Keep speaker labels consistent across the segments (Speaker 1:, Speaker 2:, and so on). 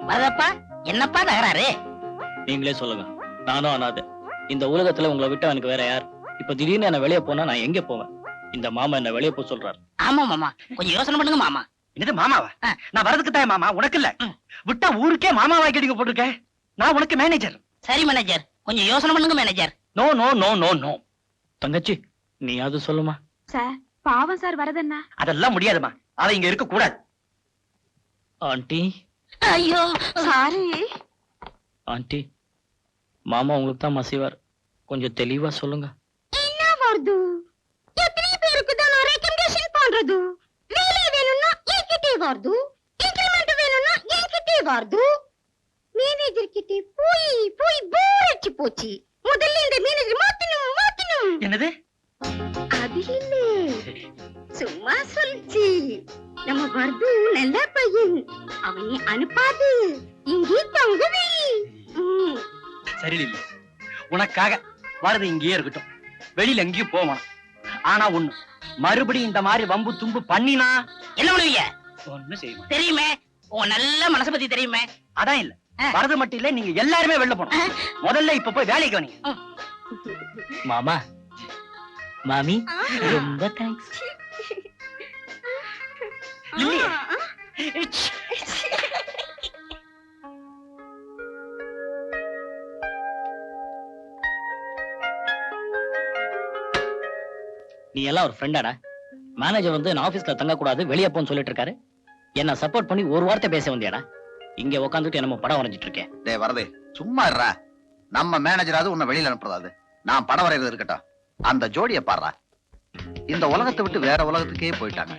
Speaker 1: வரதப்பா, என்னப்பா தகராறு?
Speaker 2: நீங்களே சொல்லுங்க. நானும் அனாதை. இந்த உலகத்துல உங்களை விட்டு எனக்கு வேற யார்? இப்ப திடீர்னு என்ன வெளியே போனா நான் எங்க போவேன்? இந்த மாமா என்ன வெளியே போக சொல்றாரு.
Speaker 1: ஆமா மாமா, கொஞ்சம் யோசனை பண்ணுங்க மாமா.
Speaker 3: என்னது மாமாவா? நான் வரதுக்கு தான் மாமா, உனக்கு இல்ல. விட்டா ஊருக்கே மாமாவா கேடிங்க போட்டுருக்கேன். நான் உனக்கு மேனேஜர்.
Speaker 1: சரி மேனேஜர், கொஞ்சம் யோசனை பண்ணுங்க manager.
Speaker 3: No no no no no.
Speaker 2: தங்கச்சி, நீ அது சொல்லுமா?
Speaker 4: சார், பாவம் சார் வரதண்ணா.
Speaker 3: அதெல்லாம் முடியாதுமா, அவ இங்க இருக்க கூடாது.
Speaker 2: ஆண்டி.
Speaker 1: ஐயோ
Speaker 4: சாரி.
Speaker 2: ஆண்டி, மாமா உங்களுக்கு தான் மசிவார். கொஞ்சம் தெளிவா சொல்லுங்க.
Speaker 4: என்ன வருது? எத்தனை பேருக்கு தான் நான் ரெக்கமெண்டேஷன் பண்றது? வேலை வேணும்னா என்கிட்டே வருது, இன்கிரிமெண்ட் வேணும்னா என்கிட்டே வருது. மேனேஜர் கிட்டே போய் போய் போர் அடிச்சு போச்சு. முதல்ல இந்த மேனேஜர் மாத்தணும்.
Speaker 3: என்னது?
Speaker 4: அது இல்ல, சும்மா சொல்லுச்சு. நம்ம வருது நல்ல பையன், அவனை அனுப்பாது, இங்கே தங்குவி.
Speaker 3: சரி இல்ல, உனக்காக வரது இங்கேயே இருக்கட்டும், வெளியில எங்கேயும் போவான். ஆனா ஒண்ணு, மறுபடியும் இந்த மாதிரி வம்பு தும்பு பண்ணினா
Speaker 1: என்ன பண்ணுவீங்க?
Speaker 3: ஒண்ணு செய்வோம்.
Speaker 1: தெரியுமே, உன் நல்ல மனசை பத்தி தெரியுமே.
Speaker 3: அதான் இல்ல, வரது மட்டும் இல்ல, நீங்க எல்லாருமே வெளில போனோம். முதல்ல இப்ப போய் வேலைக்கு வந்தீங்க.
Speaker 2: மாமா, மாமி, ரொம்ப தேங்க்ஸ்.
Speaker 3: இல்லையே.
Speaker 2: நீ எல்லாம் ஒரு ஃப்ரெண்டாடா? மேனேஜர் வந்து நான் ஆபீஸ்ல தங்க கூடாது, வெளியே போன்னு சொல்லிட்டு இருக்காரு. என்ன சப்போர்ட் பண்ணி ஒரு வார்த்தை பேச வந்தியாடா? இங்க உட்காந்துட்டு நம்ம படம் வரைஞ்சிட்டு இருக்கேன்.
Speaker 5: டேய் வரதே, சும்மா இருடா. நம்ம மேனேஜராவது உன்னை வெளியில அனுப்புறதாது, நான் படம் வரைகிறது இருக்கட்டும். அந்த ஜோடியை பாடுறா, இந்த உலகத்தை விட்டு வேற உலகத்துக்கே போயிட்டாங்க.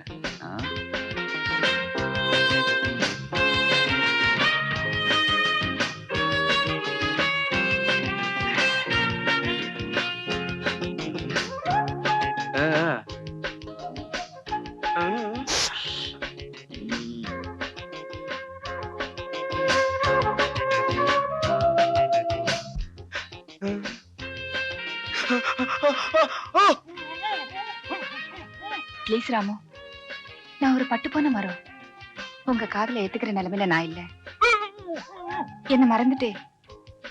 Speaker 4: ப்ளீஸ் ராமு, நான் ஒரு பட்டு போன மரம். உங்க காதல ஏத்துக்கிற நிலைமையில நான் இல்ல. என்ன மறந்துட்டே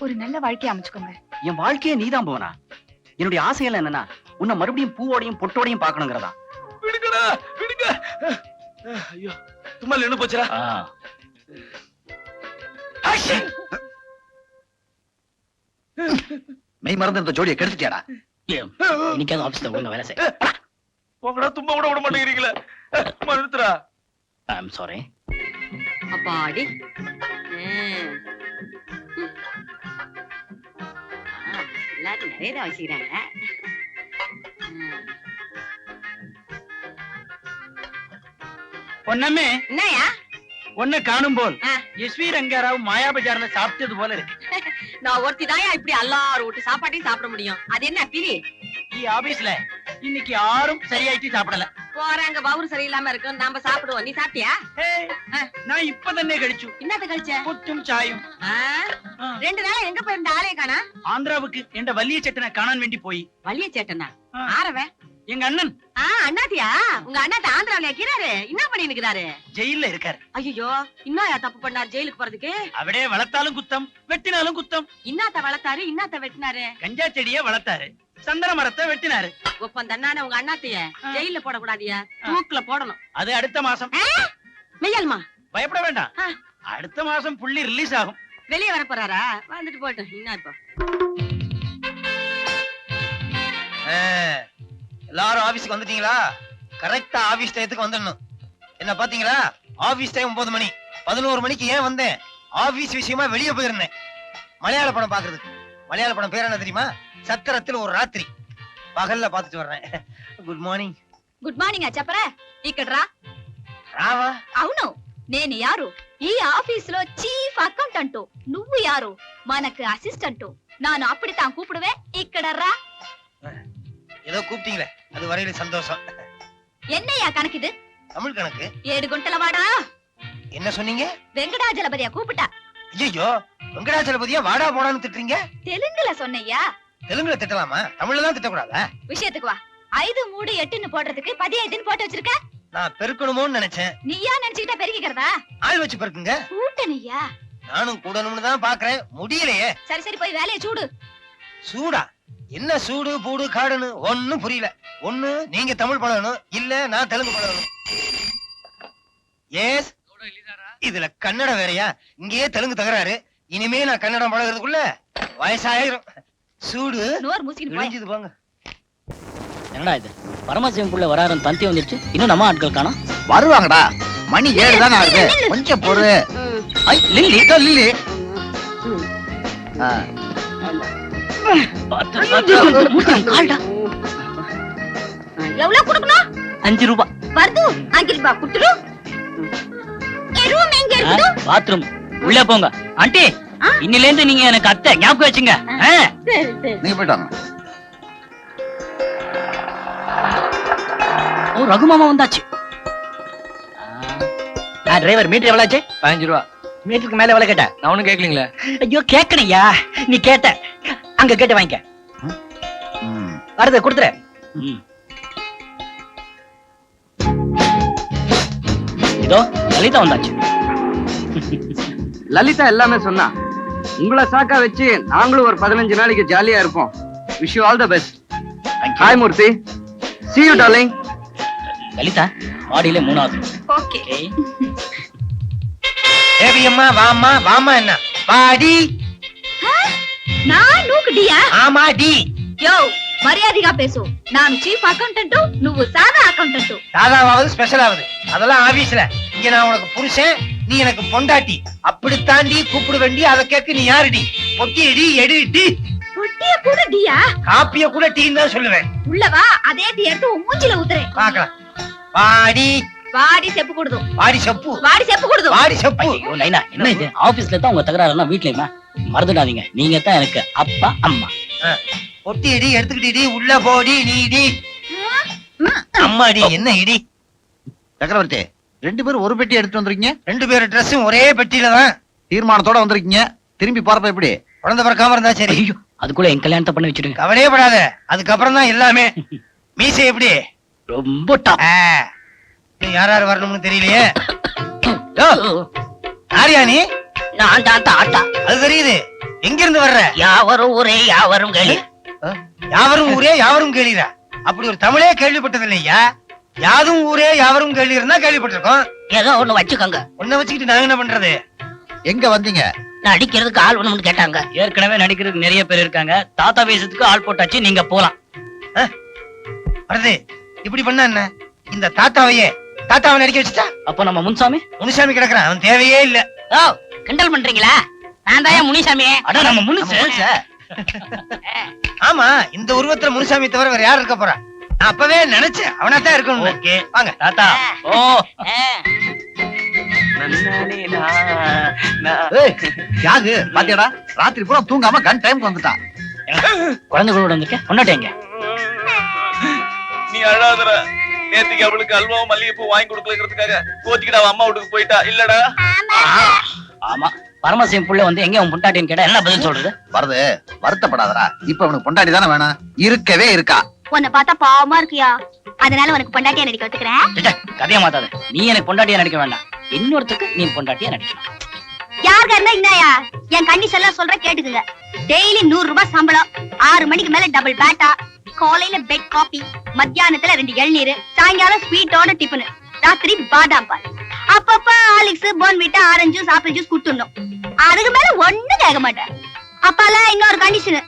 Speaker 4: ஒரு நல்ல வாழ்க்கையை அமைச்சுக்கோங்க.
Speaker 3: என் வாழ்க்கையே நீதான் போனா. என்னுடைய ஆசைகள் என்னன்னா, உன்னை மறுபடியும் பூவோடையும் பொட்டோடையும் பாக்கணுங்கிறதா. விடுங்கடா, விடுங்க. ஐயோ, தும்மல் என்ன போச்சுடா?
Speaker 5: மெய் மறந்து இந்த ஜோடியை கெடுத்துட்டியாடா?
Speaker 2: இன்னைக்காவது ஆபீஸ்ல ஒழுங்கா வேலை செய்.
Speaker 3: போங்கடா, தும்ப கூட விட மாட்டேங்கிறீங்களே. நிறுத்துறா.
Speaker 2: I'm sorry.
Speaker 6: அப்பாடி, எல்லாரும் நிறைய தான் வச்சுக்கிறாங்க.
Speaker 3: பொன்னம்மே,
Speaker 6: என்னயா
Speaker 3: ஒன்ன காணும் போல் எஸ்வி ரங்கராவ் மாயா பஜார்ல சாப்பிட்டது போல இருக்கு.
Speaker 6: நான் ஒருத்தி தாயா இப்படி எல்லாரும் விட்டு சாப்பாட்டையும் சாப்பிட முடியும். அது என்ன பிரி?
Speaker 3: ஆபீஸ்ல இன்னைக்கு யாரும் சரியாயிட்டு சாப்பிடல.
Speaker 6: போறாங்க, பவுரு சரியில்லாம இருக்கு, நாம சாப்பிடுவோம். நீ சாப்பிட்டியா?
Speaker 3: நான் இப்ப தானே கழிச்சு.
Speaker 6: என்னத்த கழிச்ச?
Speaker 3: புட்டும் சாயும்.
Speaker 6: 2 நாளா எங்க போயிருந்த? ஆளே காணா.
Speaker 3: ஆந்திராவுக்கு என்ற வலிய சட்டனை காணான் வேண்டி போய்.
Speaker 6: வலிய சேட்டனா? ஆரவன்
Speaker 3: எங்க அண்ணன்.
Speaker 6: அண்ணாத்தியா? உங்க அண்ணாத்த ஆந்திராவில இருக்கிறாரு. என்ன பண்ணி இருக்கிறாரு?
Speaker 3: ஜெயில இருக்காரு.
Speaker 6: ஐயோ, இன்னும் தப்பு பண்ணாரு ஜெயிலுக்கு போறதுக்கு?
Speaker 3: அவடே வளர்த்தாலும் குத்தம், வெட்டினாலும் குத்தம்.
Speaker 6: இன்னாத்த வளர்த்தாரு, இன்னாத்த வெட்டினாரு.
Speaker 3: கஞ்சா செடிய வளர்த்தாரு, சந்தன மரத்தை வெட்டினாரு.
Speaker 6: ஒப்பம் தன்னானே உங்க அண்ணாத்தைய ஜெயில போடக்கூடாதியா, தூக்குல போடணும்.
Speaker 3: அது அடுத்த மாசம்.
Speaker 6: மெய்யாலுமா?
Speaker 3: பயப்பட வேண்டாம், அடுத்த மாசம் புள்ளி ரிலீஸ் ஆகும்.
Speaker 6: வெளியே வர போறாரா? வந்துட்டு போட்டோம். என்ன இப்போ
Speaker 7: எல்லாரும் ஆபீஸ்க்கு வந்துட்டீங்களா? கரெக்டா ஆபீஸ் டயத்துக்கு வந்துடணும். என்ன பாத்தீங்களா, ஆபீஸ் டைம் 9 மணி. 11 மணிக்கு ஏன் வந்தேன்? ஆபீஸ் விஷயமா வெளியே போயிருந்தேன், மலையாள படம் பாக்குறதுக்கு. மலையாள படம் பேர் என்ன தெரியுமா? சத்திரத்தில் ஒரு ராத்திரி. పగల్ల పాతు చూడరా. Good morning.
Speaker 4: గుడ్ మార్నింగ్ చెప్పరా. ఇక్కడ రా.
Speaker 7: రావా?
Speaker 4: అవును, నేను యారు ఈ ఆఫీస్ లో చీఫ్ అకౌంటెంట్. నువ్వు యారు? మనకు అసిస్టెంట్. ನಾನು அப்படித்தான் கூப்பிடுவேன். ఇక్కడ ரா.
Speaker 7: ஏதோ கூப்பிட்டீங்களே, அது வரையில சந்தோஷம்.
Speaker 4: என்னையா கணக்கு இது?
Speaker 7: தமிழ் கணக்கு.
Speaker 4: 7 குண்டல வாடா.
Speaker 7: என்ன சொன்னீங்க?
Speaker 4: வெங்கடாஜலபதியா கூப்பிட்டா.
Speaker 7: ஐயோ, வெங்கடாஜலபதியா வாடா போடான்னு திட்டுறீங்க?
Speaker 4: தெலுங்குல சொன்னையா.
Speaker 7: தெலுங்குல திட்டலாமா? தமிழ்ல தான் திட்டக்கூடாதா?
Speaker 4: விஷயத்துக்கு வா. 5 3 8ன்னு போடுறதுக்கு 15ன்னு போட்டு வச்சிருக்க.
Speaker 7: நான் பெருக்கணுமோன்னு நினைச்சேன்.
Speaker 4: நீயா நினைச்சிட்டா பெருக்கிக்கிறதா?
Speaker 7: ஆள் வச்சு பெருக்குங்க.
Speaker 4: கூட்டணியா?
Speaker 7: நானும் கூடணும்னு தான் பாக்குறேன், முடியலையே.
Speaker 6: சரி சரி போய் வேலையை சூடு.
Speaker 7: சூடா? என்ன சூடு பூடு காடுன்னு ஒண்ணும் புரியல. ஒண்ணு நீங்க தமிழ் பழகணும், இல்ல நான் தெலுங்கு பழகணும். எஸ், இதுல கன்னடம் வேறயா? இங்கேயே தெலுங்கு தகராறு. இனிமே நான் கன்னடம் பழகிறதுக்குள்ள வயசாயிரும். சூடு
Speaker 6: நோர் மூசிக்கிட்டு போய்.
Speaker 7: இழிஞ்சது போங்க.
Speaker 2: என்னடா இது பரமசிவம் புள்ள வராருன்னு தந்தி வந்துருச்சு, இன்னும் நம்ம ஆட்கள் காணோம்.
Speaker 5: வருவாங்கடா, மணி 7 தானே ஆகுது. கொஞ்சம் பொறு. ஐ, லில்லி இதோ லில்லி. ஆ,
Speaker 4: எவ்வளவு கொடுக்கணும்?
Speaker 2: 5 ரூபாய்.
Speaker 4: வருது 5 ரூபாய் கொடுத்துரு. என் ரூம் எங்க இருக்குது?
Speaker 2: பாத்ரூம் உள்ள போங்க. ஆண்டி, இன்னில இருந்து நீங்க எனக்கு அத்தை, ஞாபகம் வச்சுங்க.
Speaker 4: சரி சரி.
Speaker 5: நீங்க போயிட்டு வாங்க.
Speaker 2: ஓ, ரகுமாமா வந்தாச்சு. டிரைவர் மீட்டர் எவ்வளவு ஆச்சு?
Speaker 3: 15 ரூபா.
Speaker 2: மீட்டருக்கு மேல எவ்வளவு கேட்ட?
Speaker 3: நான் ஒண்ணும் கேட்கலீங்களே.
Speaker 2: ஐயோ கேட்கணையா, நீ கேட்ட அங்க கேட்டு வாங்கிக்க.
Speaker 5: ம்.
Speaker 2: வருது கொடுத்துரு. இதோ லலிதா வந்தாச்சு.
Speaker 8: லலிதா எல்லாமே சொன்னா. உங்களை சாக்கா வச்சு நாங்களும் ஒரு 15 நாளைக்கு ஜாலியா இருப்போம். Wish you all the best. Hi Murthy. see you darling.
Speaker 2: Lalitha மாடியில 3வது.
Speaker 6: ஓகே.
Speaker 7: தேவி அம்மா வாமா வாமா. என்ன வாடி?
Speaker 4: நான் நூக்குடியா?
Speaker 7: ஆமா டி.
Speaker 6: యో మర్యాదగా பேசு. நான் చీఫ్ అకౌంటెంట్, నువ్వు సాదా అకౌంటెంట్.
Speaker 7: சாதாவாவது ஸ்பெஷல் ஆகுது அதெல்லாம் ஆபீஸ்ல. இங்க நான் உனக்கு புருஷன், நீ எனக்கு பொண்டாட்டி. அப்படித்தாண்டி கூப்பிட வேண்டி. அதை கேட்க நீ யாருடி? பொட்டி எடி எடு டி.
Speaker 4: பொட்டிய கூட டியா?
Speaker 7: காப்பிய கூட டீன்னு தான் சொல்லுவேன்.
Speaker 4: உள்ள வா, அதே டீ எடுத்து உன் மூஞ்சில ஊத்துறேன்.
Speaker 7: பாக்கலாம். வாடி
Speaker 6: వాడి చెప్పకూడదు.
Speaker 7: வாடி செப்பு.
Speaker 6: వాడి చెప్పకూడదు.
Speaker 7: வாடி செப்பு.
Speaker 2: ஐயோ நைனா, என்ன இது? ஆபீஸ்ல தான் உங்க தகராறுனா வீட்லயுமா? மறந்துடாதீங்க, நீங்க தான் எனக்கு அப்பா அம்மா.
Speaker 7: பொட்டி எடி எடுத்துக்கிட்டு உள்ள போடி நீடி. அம்மாடி என்ன இடி?
Speaker 5: சக்கரவர்த்தி, 2 பேரும் ஒரு பெட்டி எடுத்து வந்திருக்கீங்க.
Speaker 7: 2 பேர் ட்ரெஸ்ஸும் ஒரே பெட்டியில தான்.
Speaker 5: தீர்மானத்தோட வந்திருக்கீங்க. திரும்பி பார்ப்ப எப்படி?
Speaker 7: குழந்தை பிறக்காம இருந்தா சரி.
Speaker 2: ஐயோ, அதுக்குள்ள என் கல்யாணத்தை பண்ணி வச்சிடுங்க.
Speaker 7: கவலையே படாத, அதுக்கப்புறம் தான் எல்லாமே. மீசை எப்படி?
Speaker 2: ரொம்ப டாப்.
Speaker 7: நீ யார் யார் வரணும்னு தெரியலையே. யாரியா நீ?
Speaker 1: நான் தான் தாத்தா.
Speaker 7: அது தெரியுது. எங்க இருந்து வர்ற?
Speaker 1: யாவரும் ஊரே யாவரும் கேளு.
Speaker 7: யாவரும் ஊரே யாவரும் கேளீரா? அப்படி ஒரு தமிழே கேள்விப்பட்டது இல்லையா? யாதும் ஊரே யாவரும் கேளீர்னா கேள்விப்பட்டிருக்கோம்.
Speaker 1: ஏதோ ஒண்ணு வச்சுக்கோங்க.
Speaker 7: உன்னை வச்சுக்கிட்டு நாங்க என்ன பண்றது?
Speaker 5: எங்க வந்தீங்க?
Speaker 1: நடிக்கிறதுக்கு ஆள் வேணும்னு கேட்டாங்க.
Speaker 2: ஏற்கனவே நடிக்கிறதுக்கு நிறைய பேர் இருக்காங்க. தாத்தா வேஷத்துக்கு ஆள் போட்டாச்சு, நீங்க போலாம்.
Speaker 7: வருது. இப்படி பண்ணா என்ன? இந்த தாத்தாவை நடிக்க வச்சுட்டா
Speaker 2: அப்ப நம்ம முன்சாமி
Speaker 7: முனுசாமி கிடக்குறான். அவன் தேவையே இல்ல.
Speaker 1: ஓ, கிண்டல் பண்றீங்களா? நான் தான் முனிசாமி.
Speaker 2: அட நம்ம முன்ச.
Speaker 7: ஆமா, இந்த உருவத்துல முனுசாமி தவிர வேற யார் இருக்க போறா? நான் அப்பவே நினைச்சேன் அவனா தான் இருக்கணும்.
Speaker 2: ஓகே
Speaker 7: வாங்க
Speaker 2: தாத்தா. ஓ
Speaker 5: ஏய், யாரு பாத்தியாடா? ராத்திரி பூரா தூங்காம கன் டைம்க்கு வந்துட்டான்.
Speaker 2: குழந்தைகளோட வந்திருக்க பொண்டாட்டிங்க.
Speaker 9: நீ அழாதடா. நேத்துக்கு அவளுக்கு அல்வாவும் மல்லிகைப்பூ வாங்கி கொடுக்கலங்கிறதுக்காக கோச்சிக்கிட்டு அவ அம்மா வீட்டுக்கு போயிட்டா இல்லடா.
Speaker 2: ஆமா, பரமசிவம் புள்ள வந்து எங்க உன் பொண்டாட்டின்னு கேட்டா என்ன பதில் சொல்றது?
Speaker 5: வருது, வருத்தப்படாதடா. இப்ப அவனுக்கு பொண்டாட்டி தானே வேணும். இருக்கவே இருக்கா.
Speaker 4: உன்னை பார்த்தா பாவமா இருக்கியா? அதனால உனக்கு பொண்டாட்டியா நடிக்க வச்சுக்கிறேன்.
Speaker 2: கதையா மாத்தாத. நீ எனக்கு பொண்டாட்டியா நடிக்க வேண்டாம், இன்னொருத்துக்கு நீ பொண்டாட்டியா நடிக்கலாம்.
Speaker 4: யாருக்கா இருந்தா என்னயா? என் கண்டிஷன் எல்லாம் சொல்ற கேட்டுக்குங்க. டெய்லி 100 ரூபாய் சம்பளம், 6 மணிக்கு மேல டபுள் பேட்டா, காலையில பெட் காபி, மத்தியானத்துல 2 இளநீர், சாயங்காலம் ஸ்வீட்டோட டிஃபன், ராத்திரி பாதாம் பால், அப்பப்ப ஆலிக்ஸ், Bournvita, orange juice, apple juice குடுத்துடணும். அதுக்கு மேல ஒண்ணும் கேட்க மாட்டேன். அப்பால இன்னொரு கண்டிஷன்,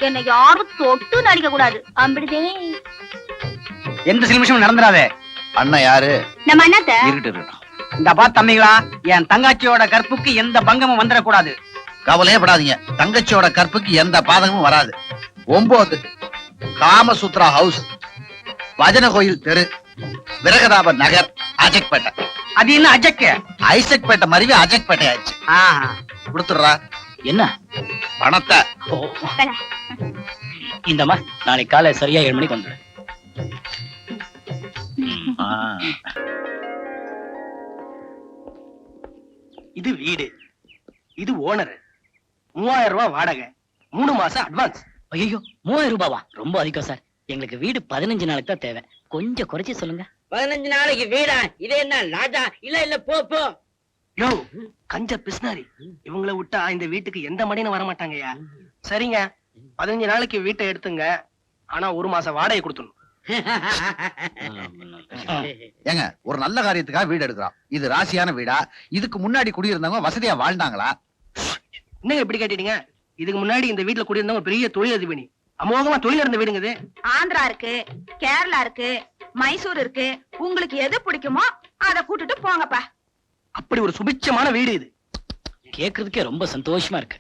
Speaker 4: என்ன யாரும் தொட்டு நடிக்க கூடாது. அப்படிதே.
Speaker 8: எந்த சிலுமிஷமும் நடந்துடாதே.
Speaker 5: அண்ணன் யாரு?
Speaker 4: நம்ம அண்ணாத்த.
Speaker 5: இருக்கட்டும்.
Speaker 8: இந்த பாத்து தம்பிங்களா, என் தங்காச்சியோட கற்புக்கு எந்த பங்கமும் வந்துடக்கூடாது.
Speaker 5: கவலையே படாதீங்க. தங்கச்சியோட கற்புக்கு எந்த பாதகமும் வராது. 9 காமசூத்ரா ஹவுஸ், வஜன கோயில் தெரு, விரகதாப நகர், அஜக்பேட்டை.
Speaker 8: அது என்ன அஜக்கு?
Speaker 5: ஐசக்பேட்டை மருவி அஜக்பேட்டை ஆயிடுச்சு. கொடுத்துடுறா.
Speaker 2: என்ன
Speaker 5: பணத்தை?
Speaker 2: இந்தமா நாளைக்கு காலை சரியா 7 மணிக்கு வந்துடு.
Speaker 3: இது வீடு, இது ஓனர். 3000 ரூபாய் வாடகை, 3 மாசம் அட்வான்ஸ்.
Speaker 2: ஐயோ 3000 ரூபாவா? ரொம்ப அதிகம் சார். எங்களுக்கு வீடு 15 நாளைக்கு தான் தேவை. கொஞ்சம் குறைச்சி சொல்லுங்க.
Speaker 1: 15 நாளைக்கு வீடா? இது என்ன லாஜா? இல்ல இல்ல போ போ.
Speaker 3: யோ கஞ்ச பிஸ்னாரி, இவங்கள விட்டா இந்த வீட்டுக்கு எந்த மடியும் வர மாட்டாங்கய்யா. சரிங்க, 15 நாளைக்கு வீட்டை எடுத்துங்க, ஆனா 1 மாசம் வாடகை கொடுத்துடணும்.
Speaker 5: ஏங்க ஒரு நல்ல காரியத்துக்காக வீடு எடுக்கிறோம். இது ராசியான வீடா? இதுக்கு முன்னாடி குடியிருந்தவங்க வசதியா வாழ்ந்தாங்களா?
Speaker 3: என்ன எப்படி கேட்டீங்க? இதுக்கு முன்னாடி இந்த வீட்டுல குடியிருந்தவங்க ஒரு பெரிய தொழிலதிபதி, அமோகமா தொழில் இருந்த வீடுங்க இது.
Speaker 6: ஆந்திரா இருக்கு, கேரளா இருக்கு, மைசூர் இருக்கு. உங்களுக்கு எது பிடிக்குமோ அத கூட்டிட்டு போங்கப்பா.
Speaker 3: அப்படி ஒரு சுபிட்சமான வீடு இது.
Speaker 2: கேக்குறதுக்கே ரொம்ப சந்தோஷமா இருக்கு.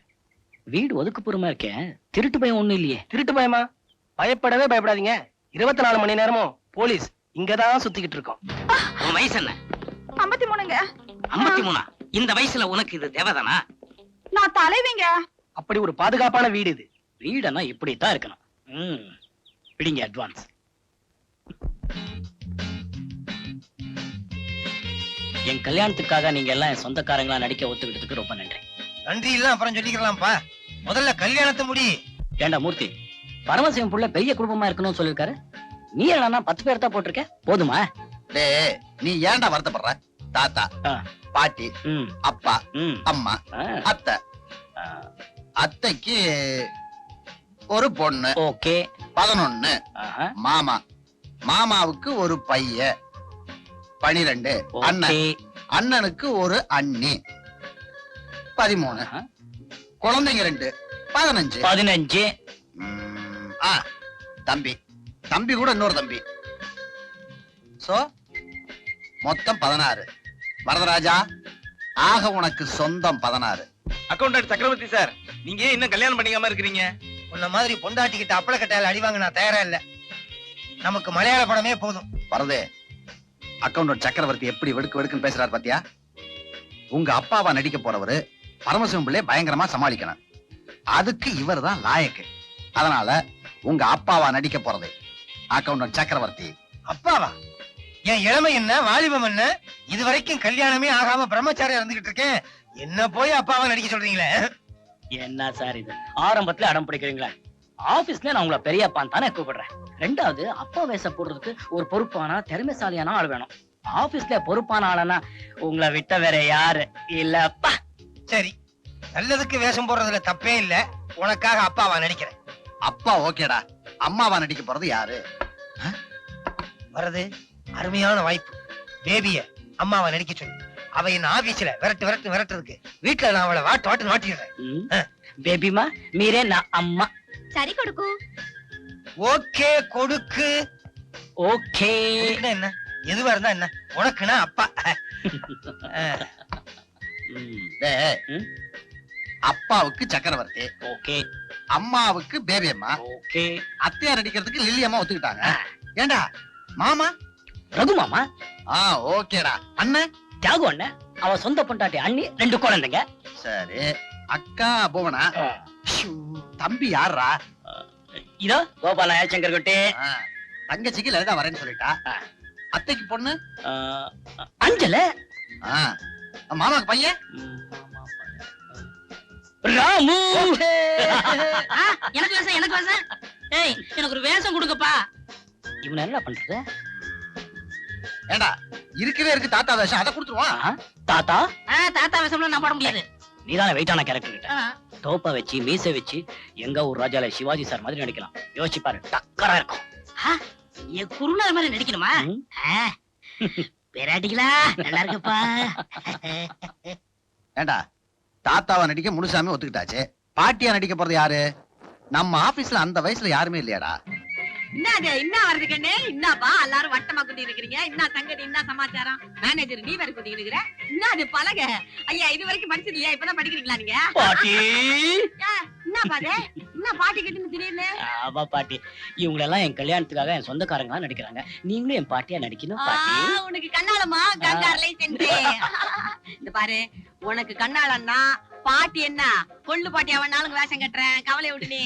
Speaker 2: வீடு ஒதுக்குப்புறமா இருக்கேன், திருட்டு பயம் ஒண்ணும் இல்லையே.
Speaker 3: திருட்டு பயமா? பயப்படவே பயப்படாதீங்க. 24 மணி நேரமும் போலீஸ் இங்கதான் சுத்திக்கிட்டு இருக்கோம்.
Speaker 1: உன் வயசு என்ன?
Speaker 6: 53ங்க.
Speaker 1: 53. இந்த வயசுல உனக்கு இது தேவைதானா?
Speaker 6: நான் தலைவிங்க.
Speaker 3: அப்படி ஒரு பாதுகாப்பான வீடு இது.
Speaker 2: வீடனா இப்படித்தான் இருக்கணும். பிடிங்க அட்வான்ஸ். என் கல்யாணத்துக்காக நீங்க எல்லாம் என் சொந்தக்காரங்களா நடிக்க ஒத்துக்கிட்டதுக்கு ரொம்ப நன்றி.
Speaker 7: நன்றி எல்லாம் அப்புறம் சொல்லிக்கலாம்ப்பா. முதல்ல கல்யாணத்தை முடி.
Speaker 2: ஏண்டா மூர்த்தி, பரமசிவம் புள்ள பெரிய குடும்பமா இருக்கணும்னு சொல்லிருக்காரு. நீ என்னன்னா 10 பேர் தான் போட்டிருக்க, போதுமா?
Speaker 5: டேய் நீ ஏன்டா வருத்தப்படுற? தாத்தா,
Speaker 2: ஆ.
Speaker 5: பாட்டி,
Speaker 2: ம்,
Speaker 5: அப்பா,
Speaker 2: ம்,
Speaker 5: அம்மா,
Speaker 2: ஆ,
Speaker 5: அத்தை.
Speaker 2: ஆ.
Speaker 5: அத்தைக்கு ஒரு பொண்ணு,
Speaker 2: ஓகே.
Speaker 5: 11.
Speaker 2: ஆஹா,
Speaker 5: மாமா, மாமாவுக்கு ஒரு பையன், 12. அண்ணன்,
Speaker 2: ஓகே.
Speaker 5: அண்ணனுக்கு ஒரு அண்ணி, 13.
Speaker 2: ஆஹா,
Speaker 5: குழந்தைங்க 2, 15.
Speaker 2: 15.
Speaker 5: தம்பி, தம்பி கூட இன்னொரு தம்பி. சோ மொத்தம் 16. வரதராஜா, ஆக உனக்கு சொந்தம் 16.
Speaker 9: அக்கௌண்டன்ட் சக்கரவர்த்தி சார், நீங்க ஏன் இன்னும் கல்யாணம் பண்ணிக்காம இருக்கிறீங்க?
Speaker 7: உன்ன மாதிரி பொண்டாட்டிக்கிட்ட அப்பள கட்டையால அடி வாங்க நான் தயாரா இல்ல. நமக்கு மலையாள படமே போதும்.
Speaker 5: வரதே, அக்கௌண்டன்ட் சக்கரவர்த்தி எப்படி வெடுக்கு வெடுக்குன்னு பேசுறாரு பாத்தியா? உங்க அப்பாவா நடிக்க போறவரு பரமசிவம் பிள்ளை பயங்கரமா சமாளிக்கணும். அதுக்கு இவர் தான் லாயக்கு. அதனால உங்க அப்பாவா நடிக்க போறது அக்கௌண்டன்ட் சக்கரவர்த்தி.
Speaker 7: அப்பாவா? என் இளமை என்ன, வாலிபம் என்ன? இது வரைக்கும் கல்யாணமே ஆகாம பிரம்மச்சாரியா இருந்துகிட்டு இருக்கேன். என்ன போய் அப்பாவா நடிக்க சொல்றீங்களே?
Speaker 2: என்ன சார் இது, ஆரம்பத்துல அடம் பிடிக்கிறீங்களா? ஆபீஸ்ல நான் உங்களை பெரியப்பான்னு தானே கூப்பிடுறேன். 2வது, அப்பா வேஷம் போடுறதுக்கு ஒரு பொறுப்பான திறமைசாலியான ஆள் வேணும். ஆபீஸ்ல பொறுப்பான ஆளனா உங்களை விட்ட வேற யாரு இல்லப்பா.
Speaker 7: சரி, நல்லதுக்கு வேஷம் போடுறதுல தப்பே இல்ல. உனக்காக அப்பாவா நடிக்கிறேன்.
Speaker 5: அப்பா ஓகேடா, அம்மாவா நடிக்க போறது யாரு?
Speaker 7: வரது அருமையான வாய்ப்பு. பேபிய அம்மாவா நடிக்க சொல்லு. அவ என்ன ஆபீஸ்ல விரட்டுறதுக்கு வீட்டுல நான் அவளை வாட்டு மாட்டிடுறேன்.
Speaker 2: பேபிமா மீரே நான் அம்மா.
Speaker 4: சரி கொடுக்கு.
Speaker 7: ஓகே கொடுக்கு.
Speaker 2: ஓகே.
Speaker 7: கொடுக்குன்னா என்ன? எதுவா இருந்தா என்ன? உனக்குன்னா அப்பா.
Speaker 5: டேய்,
Speaker 2: ம்.
Speaker 5: அப்பாவுக்கு சக்கரவர்த்தி,
Speaker 2: ஓகே.
Speaker 5: அம்மாவுக்கு பேபி அம்மா,
Speaker 2: ஓகே.
Speaker 5: அத்தையா நடிக்கிறதுக்கு லில்லி அம்மா ஒத்துக்கிட்டாங்க. ஏண்டா மாமா?
Speaker 2: ரகு மாமா.
Speaker 5: ஓகேடா. அண்ணன்
Speaker 2: தியாகு அண்ணன், அவன் சொந்த பொண்டாட்டி அண்ணி, 2 குழந்தைங்க.
Speaker 5: சரி. அக்கா புவனா. ஷூ, தம்பி யாரா?
Speaker 2: இதோ கோபால சங்கர் குட்டி.
Speaker 5: தங்கச்சிக்கு லலிதா வரேன்னு சொல்லிட்டா. அத்தைக்கு பொண்ணு
Speaker 2: அஞ்சல.
Speaker 5: மாமாக்கு பையன்
Speaker 2: ராமு.
Speaker 1: எனக்கு வேஷம், எனக்கு வேஷம். ஏய், எனக்கு ஒரு வேஷம் கொடுங்கப்பா.
Speaker 2: இவன் என்ன பண்றது?
Speaker 5: ஏண்டா இருக்கவே இருக்கு தாத்தா வேஷம், அதை கொடுத்துருவான்.
Speaker 2: தாத்தா,
Speaker 1: தாத்தா வேஷம்லாம் நான் போட முடியாது.
Speaker 2: நீதான வெயிட்டான கேரக்டர் கிட்ட
Speaker 1: ஆ.
Speaker 2: தோப்பா வச்சு மீசை வச்சு எங்க ஊர் ராஜால சிவாஜி சார் மாதிரி நடிக்கலாம். யோசிச்சு பாரு, டக்கரா இருக்கும்.
Speaker 1: என் குருநாதர் மாதிரி நடிக்கணுமா?
Speaker 2: ம்.
Speaker 1: பேராட்டிகளா, நல்லா இருக்குப்பா.
Speaker 5: ஏண்டா தாத்தாவா நடிக்க முனுசாமி ஒத்துக்கிட்டாச்சு. பாட்டியா நடிக்க போறது யாரு? நம்ம ஆபீஸ்ல அந்த வயசுல யாருமே இல்லையாடா?
Speaker 6: என்னது என்ன வருது கண்ணே? என்னப்பா எல்லாரும் வட்டமா குத்தி இருக்கிறீங்க? என்ன சங்கதி, என்ன சமாச்சாரம்? மேனேஜர் நீ வேற குத்தி இருக்கிற. என்னது பலக? ஐயா இது வரைக்கும் படிச்சது இல்லையா? இப்பதான் படிக்கிறீங்களா நீங்க?
Speaker 2: பாட்டி.
Speaker 6: என்ன பாது? என்ன பாட்டி கட்டின்னு திடீர்னு?
Speaker 2: ஆமா பாட்டி, இவங்களெல்லாம் என் கல்யாணத்துக்காக என் சொந்தக்காரங்களா நடிக்கிறாங்க. நீங்களும் என் பாட்டியா நடிக்கணும் பாட்டி.
Speaker 6: உனக்கு கண்ணாலமா கங்கார் லைசன்ஸ். இந்த பாரு, உனக்கு கண்ணாலன்னா பாட்டி என்ன கொள்ளு பாட்டி அவனாலும் வேஷம் கட்டுறேன். கவலை விட்டு நீ